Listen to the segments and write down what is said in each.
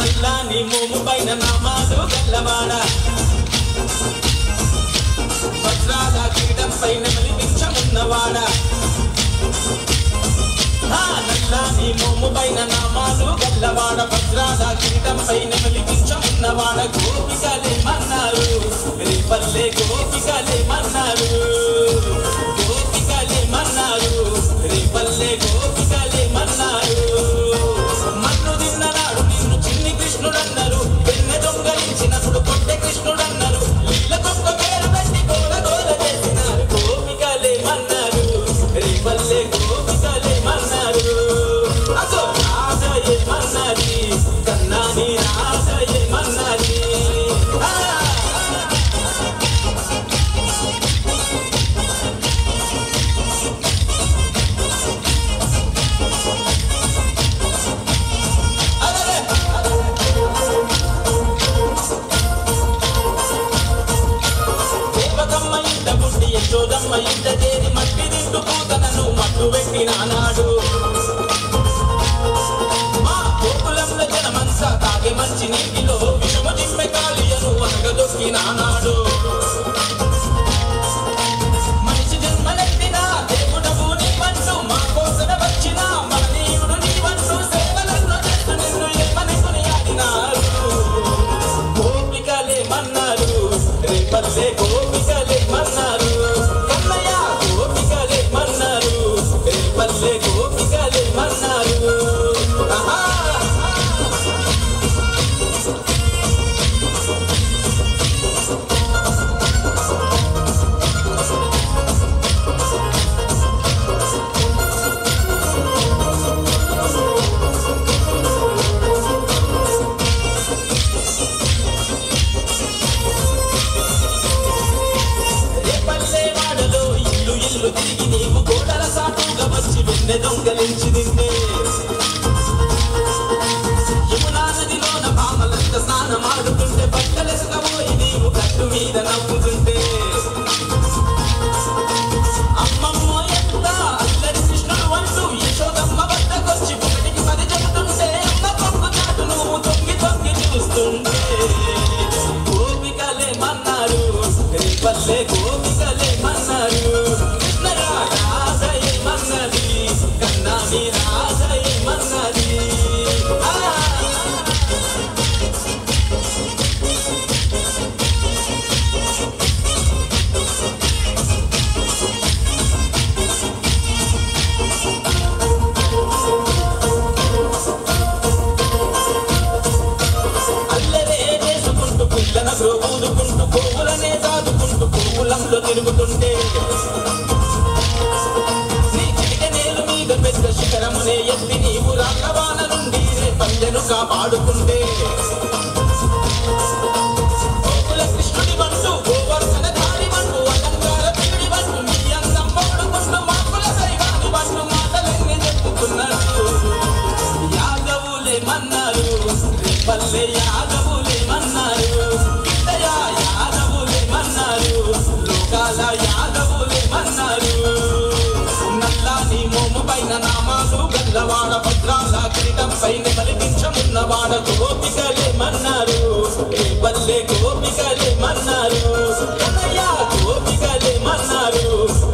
నల్లాని మోము పైన నామాలు గల్లవాడ వజ్రాల కిరీటం పైన మలిపించమున్నవాడ నల్లాని మోము పైన నామాలు గల్లవాడ వజ్రాల కిరీటం పైన మలిపించమున్నవాడ గోపికలే మన్నారు రేపల్లె గోపికలే మన్నారు గోపికలే మన్నారు రేపల్లె గోపికలే మన్నారు మన్ను తిన్ననాడు నిన్ను చిన్ని కృష్ణుడన్నారు వెన్నె దొంగలించినప్పుడు కొట్టె కృష్ణుడన్నారు లీలకొక్క పేరు పెట్టి గోల గోల చేసినారు గోపికలే మన్నారు రేపల్లె గోపికలే మన్నారు అదో రాధయే మన్నది కన్నాని రాధయే మన్నది యశోదమ్మ ఇంట చేరి మట్టి తింటూ పూతనను మట్టు పెట్టినాడు మా గోకులంలో జనమంతా తాగే మంచి నీటిలో విషము జిమ్మె కాళియను అనగదొక్కినాడు మనిషి జన్మలెత్తిన దేవుడవు నీవంటూ మా కోసన వచ్చిన మహనీయుడు నీవంటూ సేవలను చేస్తూ నిన్ను ఏమని కొనియాడినారు గోపికలే మన్నారు రేపల్లె గోపికలే మన్నారు రేపల్లె గోపికలే మన్నారు రేపల్లె వాడలో ఇల్లు ఇల్లు తిరిగి నీవు గోడల సాటుగా వచ్చి వెన్నె దొంగలించి నిన్నే యమునా నదిలోన భామలంత స్నానమాడుతుంటే బట్టలెసకపోయి నీవు కట్టు మీద నవ్వుతుంటే అమ్మమ్మో ఎంత అల్లరి కృష్ణుడు అంటూ యశోదమ్మ వద్దకొచ్చి ఒకటికి 10 చెబుతుంటే అమ్మ పొంగు చాటు నువ్వు తొంగి తొంగి చూస్తుంటే గోపికలే మన్నారు రేపల్లె గోపికలే మన్నారు రాధయే మన్నది కన్నాని రాధయే మన్నది అల్లరే చేసుకుంటూ పిల్లన ఊదుకుంటూ పువ్వులనే దాదుకుంటూ పువ్వులంలో తిరుగుతుంటే నీ చిటిక నేలు మీద పెద్ద శిఖరమునే ఎత్తి నీవు రాకవాన నుండి రేపల్లెను కాపాడుకుంటే గోకుల కృష్ణుడి వంటూ గోవర్ధన ధారి వంటూ అలంకార పీడి వంటూ నీ అందం పడుకుంటూ మాకుల దైవాన్ని వంటూ మాటలన్నీ చెప్పుకున్నారు యాదవులే మన్నారు రేపల్లె యాదవులే మన్నారు గిట్టయా యాదవులే మన్నారు లోకాల యాదవులే మన్నారు నల్లాని మోము పైన నామాలు గల్లవాడ భద్రాల కిరీటం పైన మలిపించమున్నవాడ గోపికలే మన్నారు రేపల్లె గోపికలే మన్నారు కన్నయ్య గోపికలే మన్నారు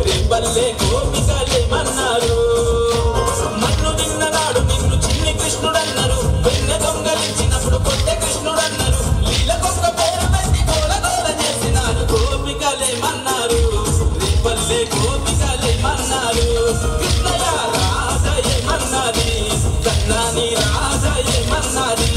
రేపల్లె గోపికలే మన్నారు మన్ను తిన్ననాడు నిన్ను చిన్ని కృష్ణుడన్నారు వెన్నె దొంగలించినప్పుడు కొట్టె కృష్ణుడన్నారు లీలకొక్క పేరు పెట్టి గోల గోల చేసినారు గోపికలే మన్నారు రేపల్లె గోపికలే మన్నారు కృష్ణయ్య రాధయే మన్నది కన్నాని రాధయే మన్నది